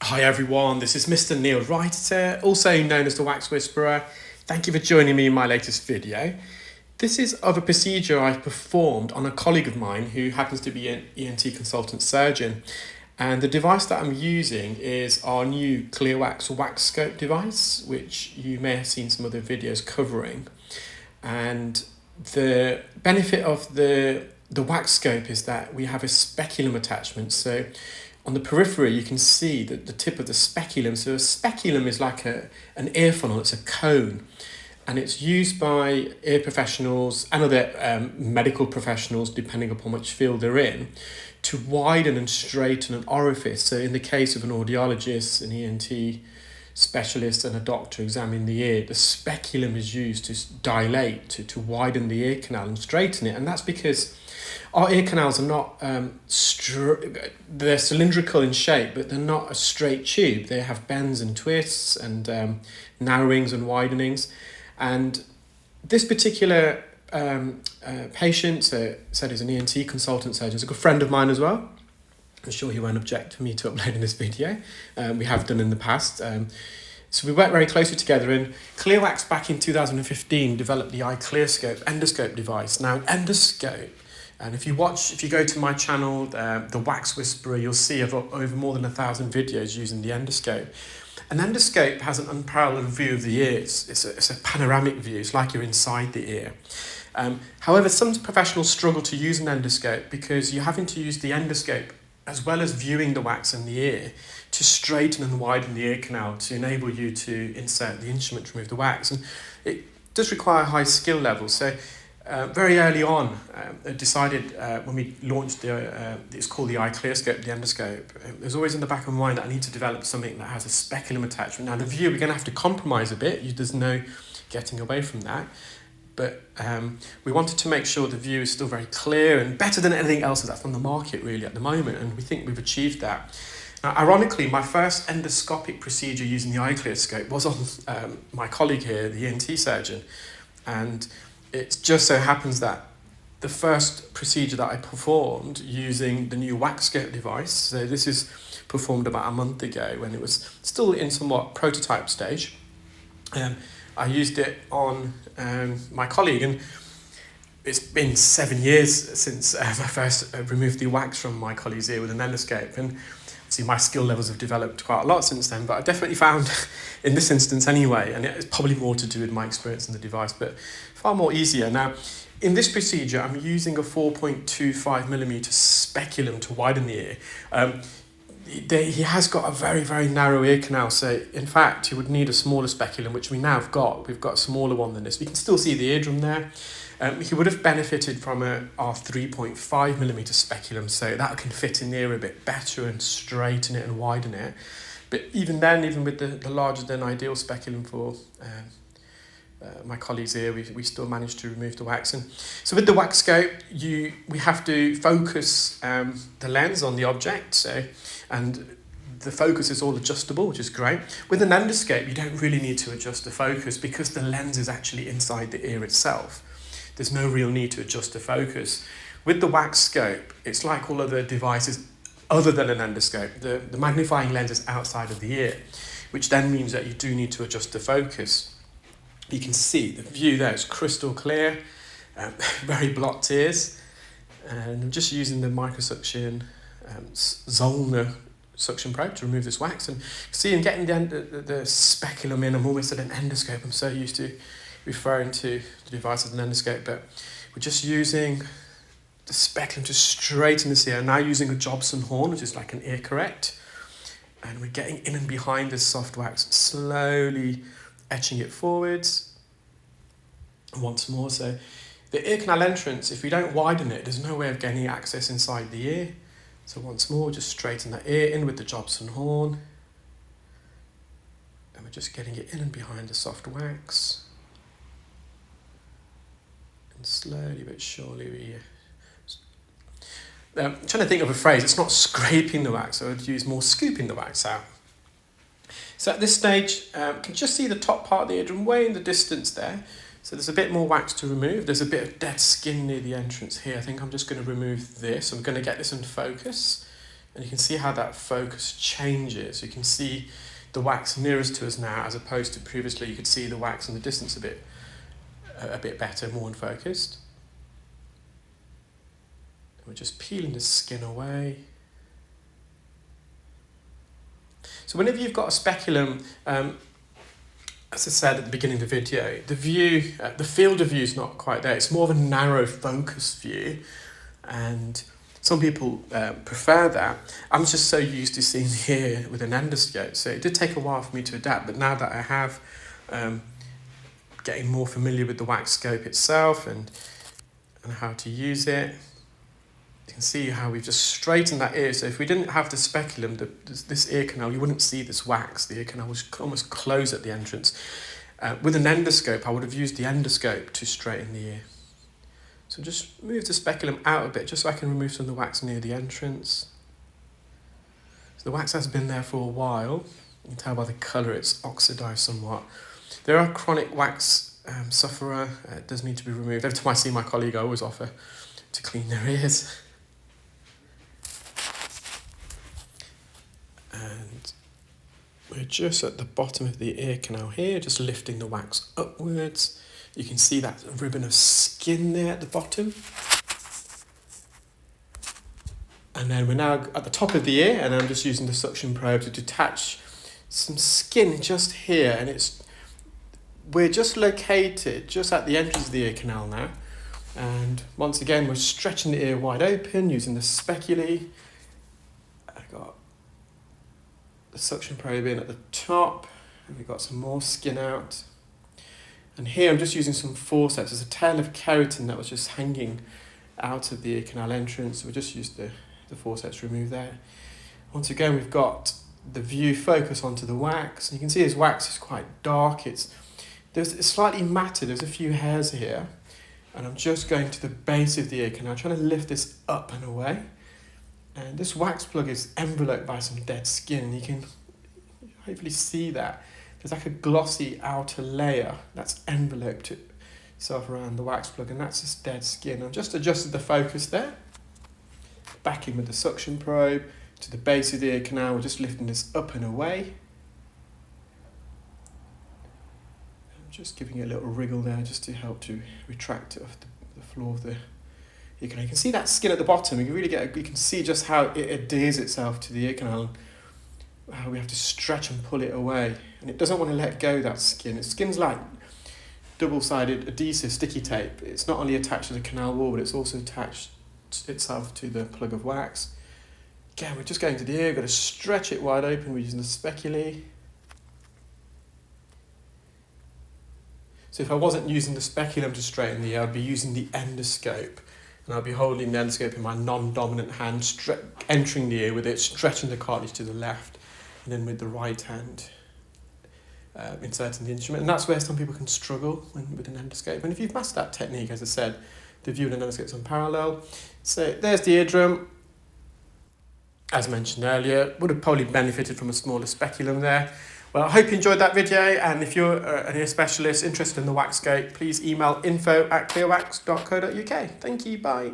Hi everyone, this is Mr Neel Raithatha, also known as the Wax Whisperer. Thank you for joining me in my latest video. This is of a procedure I performed on a colleague of mine who happens to be an ENT consultant surgeon. And the device that I'm using is our new ClearWax WAXscope device, which you may have seen some other videos covering. And the benefit of the WAXscope is that we have a speculum attachment. So on the periphery, you can see that the tip of the speculum. So a speculum is like an ear funnel. It's a cone, and it's used by ear professionals and other medical professionals, depending upon which field they're in, to widen and straighten an orifice. So in the case of an audiologist, an ENT specialist and a doctor examining the ear, the speculum is used to dilate, to widen the ear canal and straighten it. And that's because our ear canals are not, they're cylindrical in shape, but they're not a straight tube. They have bends and twists and narrowings and widenings. And this particular patient said he's an ENT consultant surgeon. He's a good friend of mine as well. I'm sure he won't object for me to uploading this video. We have done in the past. So we worked very closely together, and ClearWax back in 2015 developed the iClearScope endoscope device. Now, endoscope, and if you go to my channel, the Wax Whisperer, you'll see I've got over more than 1,000 videos using the endoscope. An endoscope has an unparalleled view of the ear. It's a panoramic view. It's like you're inside the ear. However, some professionals struggle to use an endoscope because you're having to use the endoscope as well as viewing the wax in the ear to straighten and widen the ear canal to enable you to insert the instrument to remove the wax. And it does require a high skill level. So very early on, I decided when we launched it's called the iClearScope, the endoscope, it was always in the back of my mind that I need to develop something that has a speculum attachment. Now the view, we're going to have to compromise a bit. There's no getting away from that. But we wanted to make sure the view is still very clear and better than anything else that's on the market really at the moment, and we think we've achieved that. Now, ironically, my first endoscopic procedure using the iClearScope was on my colleague here, the ENT surgeon, and it just so happens that the first procedure that I performed using the new WAXscope device, so this is performed about a month ago when it was still in somewhat prototype stage, I used it on my colleague, and it's been 7 years since I first removed the wax from my colleague's ear with an endoscope, and see my skill levels have developed quite a lot since then, but I definitely found in this instance anyway, and it's probably more to do with my experience in the device, but far more easier. Now in this procedure I'm using a 4.25mm speculum to widen the ear. He has got a very, very narrow ear canal, so in fact he would need a smaller speculum, which we now have got. We've got a smaller one than this. We can still see the eardrum there. He would have benefited from our 3.5mm speculum, so that can fit in the ear a bit better and straighten it and widen it. But even then, even with the larger than ideal speculum for my colleague's ear, we still managed to remove the wax. And so with the WAXscope, we have to focus the lens on the object, and the focus is all adjustable, which is great. With an endoscope, you don't really need to adjust the focus because the lens is actually inside the ear itself. There's no real need to adjust the focus. With the WAXscope, it's like all other devices other than an endoscope. The magnifying lens is outside of the ear, which then means that you do need to adjust the focus. You can see the view there is crystal clear, very blocked ears, and I'm just using the microsuction Zollner suction probe to remove this wax. And see, I'm getting the speculum in. I'm almost at an endoscope. I'm so used to referring to the device as an endoscope, but we're just using the speculum to straighten this ear. Now using a Jobson horn, which is like an ear correct, and we're getting in and behind this soft wax, slowly etching it forwards. And once more, so the ear canal entrance, if we don't widen it, there's no way of gaining access inside the ear. So once more, just straighten that ear in with the Jobson horn, and we're just getting it in and behind the soft wax. And slowly but surely I'm trying to think of a phrase. It's not scraping the wax, I would use more scooping the wax out. So at this stage, you can just see the top part of the eardrum way in the distance there. So there's a bit more wax to remove. There's a bit of dead skin near the entrance here. I think I'm just going to remove this. I'm going to get this into focus. And you can see how that focus changes. You can see the wax nearest to us now, as opposed to previously you could see the wax in the distance a bit better, more focused. We're just peeling the skin away. So whenever you've got a speculum, as I said at the beginning of the video, the field of view is not quite there. It's more of a narrow focus view, and some people prefer that. I'm just so used to seeing here with an endoscope, so it did take a while for me to adapt, but now that I have, getting more familiar with the WAXscope itself and how to use it, you can see how we've just straightened that ear. So if we didn't have the speculum, this ear canal, you wouldn't see this wax. The ear canal was almost closed at the entrance. With an endoscope, I would have used the endoscope to straighten the ear. So just move the speculum out a bit, just so I can remove some of the wax near the entrance. So the wax has been there for a while. You can tell by the colour it's oxidised somewhat. There are chronic wax sufferer. It does need to be removed. Every time I see my colleague, I always offer to clean their ears. And we're just at the bottom of the ear canal here, just lifting the wax upwards. You can see that ribbon of skin there at the bottom. And then we're now at the top of the ear, and I'm just using the suction probe to detach some skin just here. And we're just located just at the entrance of the ear canal now. And once again, we're stretching the ear wide open using the speculi. I've got the suction probe in at the top, and we've got some more skin out. And here I'm just using some forceps. There's a tail of keratin that was just hanging out of the ear canal entrance. So we just used the forceps to remove that. Once again, we've got the view focus onto the wax. And you can see this wax is quite dark. It's slightly matted. There's a few hairs here. And I'm just going to the base of the ear canal, trying to lift this up and away. And this wax plug is enveloped by some dead skin. You can hopefully see that. There's like a glossy outer layer that's enveloped itself around the wax plug, and that's just dead skin. I've just adjusted the focus there. Back in with the suction probe to the base of the ear canal. We're just lifting this up and away. I'm just giving it a little wriggle there just to help to retract it off the floor of the ear canal. You can see that skin at the bottom. You can see just how it adheres itself to the ear canal. How we have to stretch and pull it away, and it doesn't want to let go, that skin. Its skin's like double-sided adhesive, sticky tape. It's not only attached to the canal wall, but it's also attached itself to the plug of wax. Again, we're just going to the ear, we've got to stretch it wide open. We're using the speculi. So if I wasn't using the speculum to straighten the ear, I'd be using the endoscope. And I'll be holding the endoscope in my non-dominant hand, entering the ear with it, stretching the cartilage to the left, and then with the right hand inserting the instrument. And that's where some people can struggle with an endoscope. And if you've mastered that technique, as I said, the view and an endoscope is on parallel. So there's the eardrum. As mentioned earlier, would have probably benefited from a smaller speculum there. Well, I hope you enjoyed that video, and if you're an ear specialist interested in the WAXscope, please email info@clearwax.co.uk. Thank you, bye.